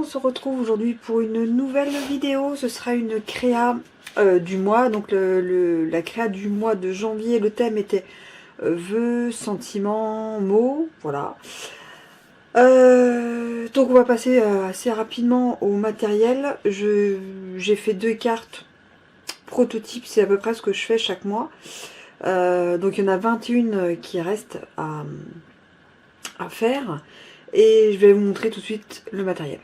se retrouve aujourd'hui pour une nouvelle vidéo. Ce sera une créa du mois, donc la créa du mois de janvier. Le thème était vœux, sentiments, mots, voilà. Donc on va passer assez rapidement au matériel. J'ai fait 2 cartes prototypes, c'est à peu près ce que je fais chaque mois. Donc il y en a 21 qui restent à faire. Et je vais vous montrer tout de suite le matériel.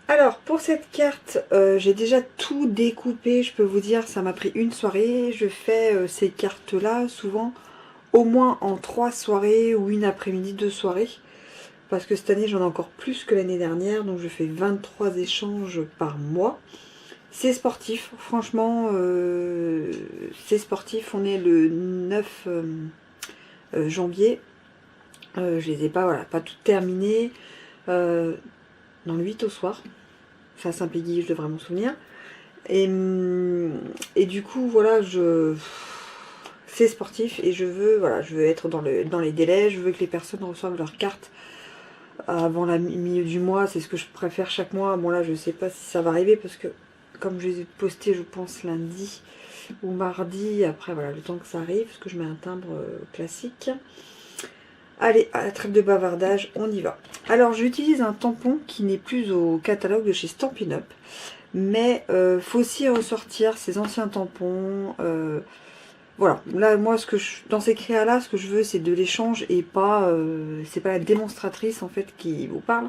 Alors pour cette carte, j'ai déjà tout découpé, je peux vous dire, ça m'a pris une soirée. Je fais ces cartes là souvent au moins en 3 soirées ou une après-midi, 2 soirées. Parce que cette année j'en ai encore plus que l'année dernière, donc je fais 23 échanges par mois. C'est sportif, franchement, c'est sportif. On est le 9 janvier. Je les ai pas, voilà, pas toutes terminées. Dans le 8 au soir. C'est à Saint-Péguy, je devrais m'en souvenir. Et du coup, voilà, c'est sportif et je veux, voilà, je veux être dans les délais. Je veux que les personnes reçoivent leurs cartes avant le milieu du mois. C'est ce que je préfère chaque mois. Bon là, je sais pas si ça va arriver parce que comme je les ai postés, je pense lundi ou mardi. Après, voilà, le temps que ça arrive, parce que je mets un timbre classique. Allez, à la trêve de bavardage, on y va. Alors, j'utilise un tampon qui n'est plus au catalogue de chez Stampin' Up. Mais faut aussi ressortir ces anciens tampons. Voilà, là, moi, dans ces créas-là, ce que je veux, c'est de l'échange et pas... c'est pas la démonstratrice, en fait, qui vous parle.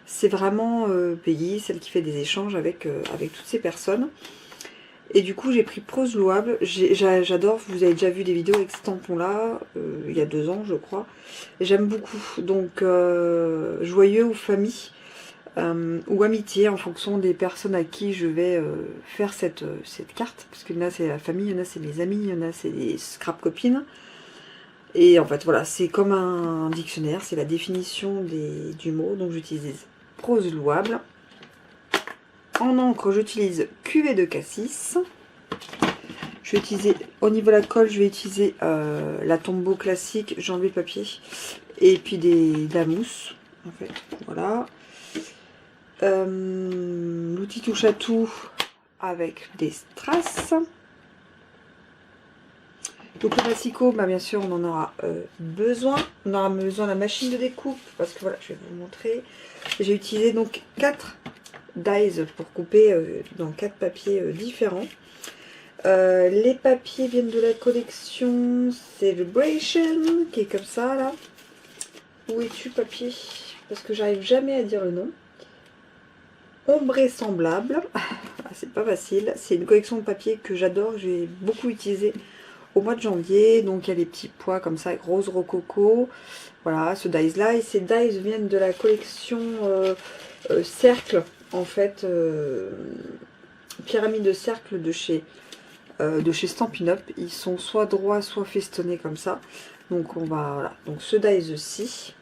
C'est vraiment Peggy, celle qui fait des échanges avec toutes ces personnes. Et du coup, j'ai pris Prose Louable. J'adore, vous avez déjà vu des vidéos avec ce tampon-là, il y a 2 ans, je crois. J'aime beaucoup. Donc, joyeux ou famille, ou amitié, en fonction des personnes à qui je vais faire cette carte. Parce qu'il y en a, c'est la famille, il y en a, c'est les amis, il y en a, c'est les scrap copines. Et en fait, voilà, c'est comme un dictionnaire, c'est la définition du mot. Donc, j'utilise Prose Louable. En encre, j'utilise Cuvée de Cassis. Je vais utiliser, au niveau de la colle, je vais utiliser la Tombow classique, j'ai enlevé le papier. Et puis de la mousse, en fait, voilà. L'outil touche à tout avec des strass. Donc le massicot, bah, bien sûr, on en aura besoin. On aura besoin de la machine de découpe, parce que voilà, je vais vous montrer. J'ai utilisé donc 4 dies pour couper dans 4 papiers différents. Les papiers viennent de la collection Celebration, qui est comme ça là. Où es-tu, papier? Parce que j'arrive jamais à dire le nom. Ombré semblable. C'est pas facile. C'est une collection de papier que j'adore. J'ai beaucoup utilisé au mois de janvier. Donc il y a des petits pois comme ça, rose rococo. Voilà, ce dies là. Et ces dies viennent de la collection Cercle. En fait, pyramide de cercle de chez Stampin' Up. Ils sont soit droits, soit festonnés comme ça. Donc on va, voilà. Donc ce dies-ci.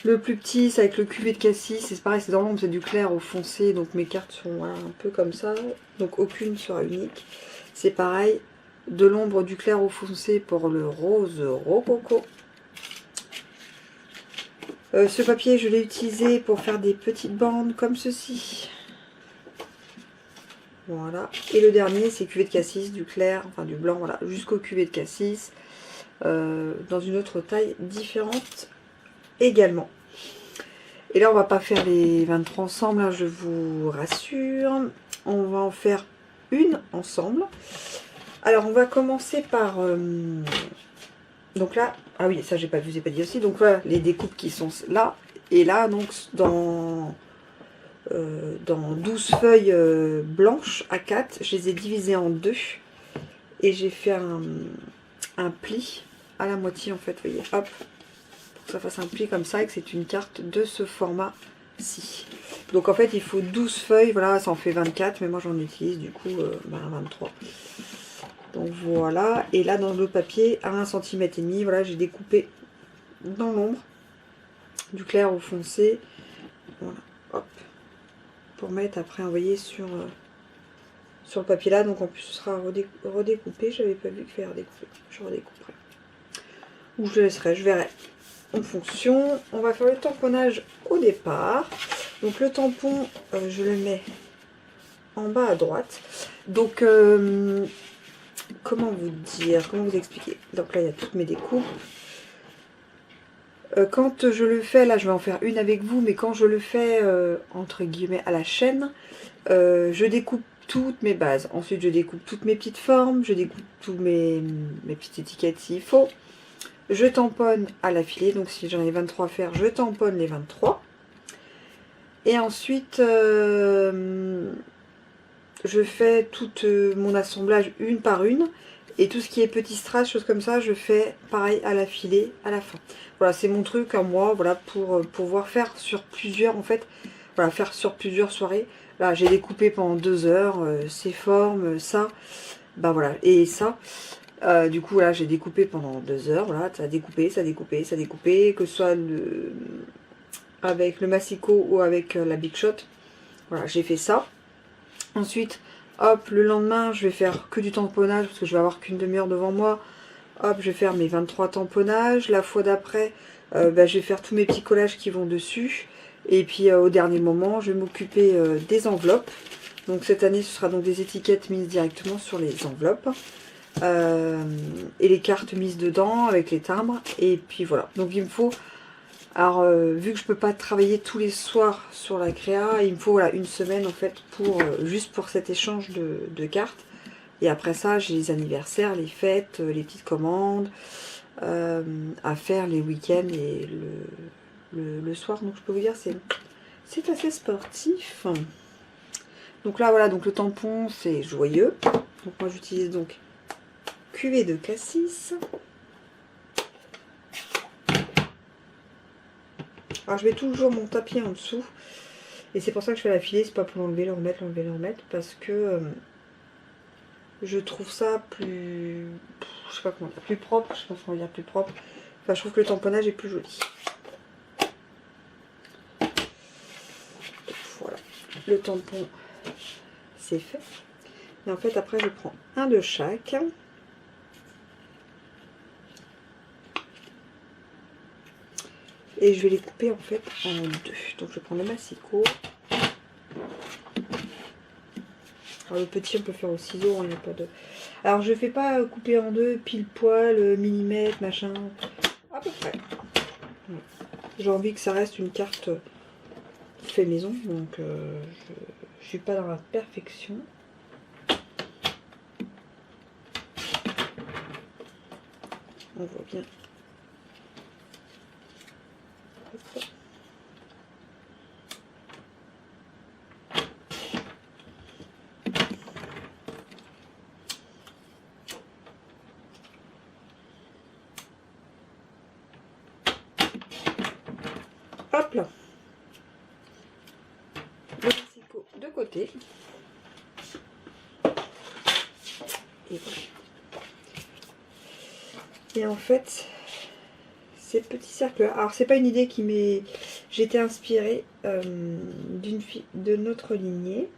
Le plus petit, c'est avec le cuvée de cassis. C'est pareil, c'est dans l'ombre, c'est du clair au foncé. Donc mes cartes sont voilà, un peu comme ça. Donc aucune sera unique. C'est pareil, de l'ombre, du clair au foncé pour le rose rococo. Ce papier, je l'ai utilisé pour faire des petites bandes comme ceci. Voilà. Et le dernier, c'est cuvée de cassis, du clair, enfin du blanc, voilà, jusqu'au cuvée de cassis. Dans une autre taille différente également. Et là, on va pas faire les 23 ensemble, hein, je vous rassure. On va en faire une ensemble. Alors, on va commencer par... donc là, ah oui, ça j'ai pas vu, j'ai pas dit aussi. Donc voilà, les découpes qui sont là. Et là, donc, dans 12 feuilles blanches à 4, je les ai divisées en 2. Et j'ai fait un pli à la moitié, en fait, vous voyez, hop. Ça fasse un pli comme ça et que c'est une carte de ce format-ci. Donc en fait il faut 12 feuilles, voilà, ça en fait 24, mais moi j'en utilise du coup 23. Donc voilà, et là dans le papier à 1,5 cm, voilà, j'ai découpé dans l'ombre du clair au foncé, voilà, hop, pour mettre après envoyer sur le papier là. Donc en plus ce sera redécoupé, j'avais pas vu qu'il fallait redécouper, je redécouperai. Ou je le laisserai, je verrai. en fonction. On va faire le tamponnage au départ. Donc le tampon, je le mets en bas à droite. Donc, comment vous dire, comment vous expliquer? Donc là, il y a toutes mes découpes. Quand je le fais, là je vais en faire une avec vous, mais quand je le fais entre guillemets à la chaîne, je découpe toutes mes bases. Ensuite je découpe toutes mes petites formes, je découpe toutes mes petites étiquettes s'il faut. Je tamponne à la filée, donc si j'en ai 23 à faire, je tamponne les 23. Et ensuite je fais tout mon assemblage une par une. Et tout ce qui est petit strass, choses comme ça, je fais pareil à la filée à la fin. Voilà, c'est mon truc à moi, voilà, pour pouvoir faire sur plusieurs, en fait, voilà, faire sur plusieurs soirées. Là, j'ai découpé pendant 2 heures, ces formes, ça, bah voilà, et ça. Du coup, voilà, j'ai découpé pendant 2 heures, voilà, ça a découpé, ça a découpé, ça a découpé, que ce soit avec le massicot ou avec la Big Shot. Voilà, j'ai fait ça. Ensuite, hop, le lendemain, je vais faire que du tamponnage parce que je vais avoir qu'une demi-heure devant moi. Hop, je vais faire mes 23 tamponnages. La fois d'après, bah, je vais faire tous mes petits collages qui vont dessus. Et puis au dernier moment, je vais m'occuper des enveloppes. Donc cette année, ce sera donc des étiquettes mises directement sur les enveloppes. Et les cartes mises dedans avec les timbres. Et puis voilà. Donc il me faut... Alors, vu que je peux pas travailler tous les soirs sur la créa, il me faut voilà, une semaine en fait pour juste pour cet échange de cartes. Et après ça, j'ai les anniversaires, les fêtes, les petites commandes à faire les week-ends et le soir. Donc je peux vous dire, c'est assez sportif. Donc là, voilà, donc le tampon, c'est joyeux. Donc moi, j'utilise donc cuvée de cassis. Alors je mets toujours mon tapis en dessous. Et c'est pour ça que je fais la filée, c'est pas pour l'enlever, le remettre, l'enlever, le remettre. Parce que je trouve ça plus... Je sais pas comment dire, plus propre. Je sais pas comment dire, plus propre. Enfin, je trouve que le tamponnage est plus joli. Voilà. Le tampon, c'est fait. Et en fait, après, je prends un de chaque. Et je vais les couper en fait en deux. Donc je prends le massicot. Alors le petit on peut faire au ciseau, il n'y a pas de... Alors je fais pas couper en deux pile poil, millimètre, machin. À peu près. J'ai envie que ça reste une carte fait maison. Donc je suis pas dans la perfection. On voit bien. Hop. Hop là. Le massicot de côté. Et voilà. Et en fait, ces petits cercles, alors c'est pas une idée qui m'est... J'étais inspirée d'une fille de notre lignée.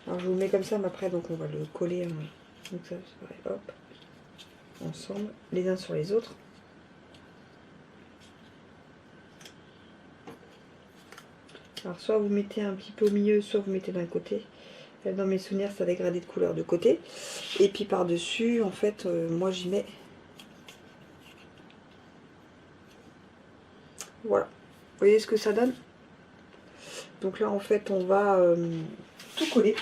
Alors je vous le mets comme ça, mais après donc on va le coller. Donc ça c'est pareil, hop, ensemble, les uns sur les autres. Alors soit vous mettez un petit peu au milieu, soit vous mettez d'un côté. Dans mes souvenirs, ça a dégradé de couleur de côté. Et puis par-dessus, en fait, moi j'y mets... Voilà. Vous voyez ce que ça donne? Donc là, en fait, on va tout coller.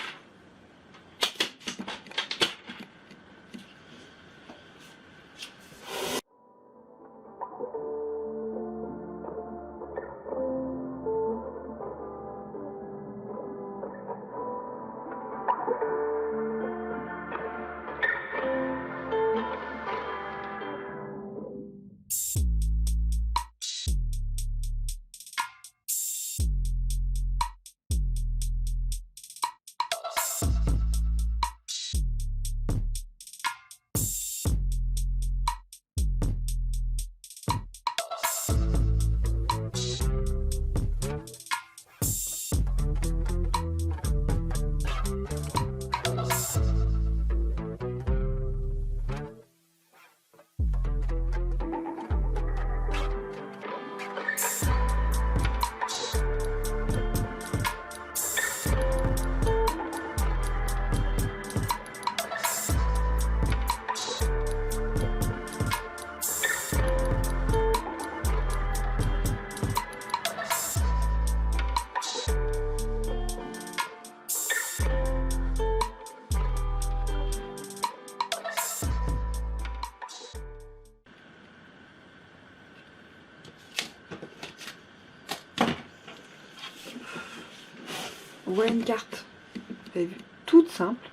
Voilà une carte, vous avez vu, toute simple,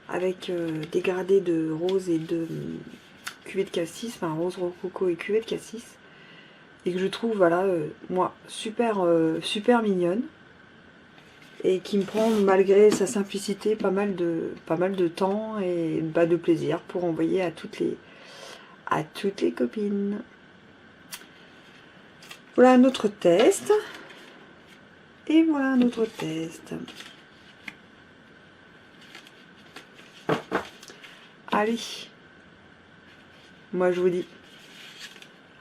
avec des gradés de rose et de cuvée de cassis, enfin rose rococo et cuvée de cassis, et que je trouve, voilà, moi, super, super mignonne, et qui me prend, malgré sa simplicité, pas mal de temps et de plaisir pour envoyer à toutes les copines. Voilà un autre test. Et voilà un autre test. Allez, moi je vous dis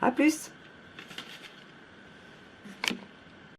à plus.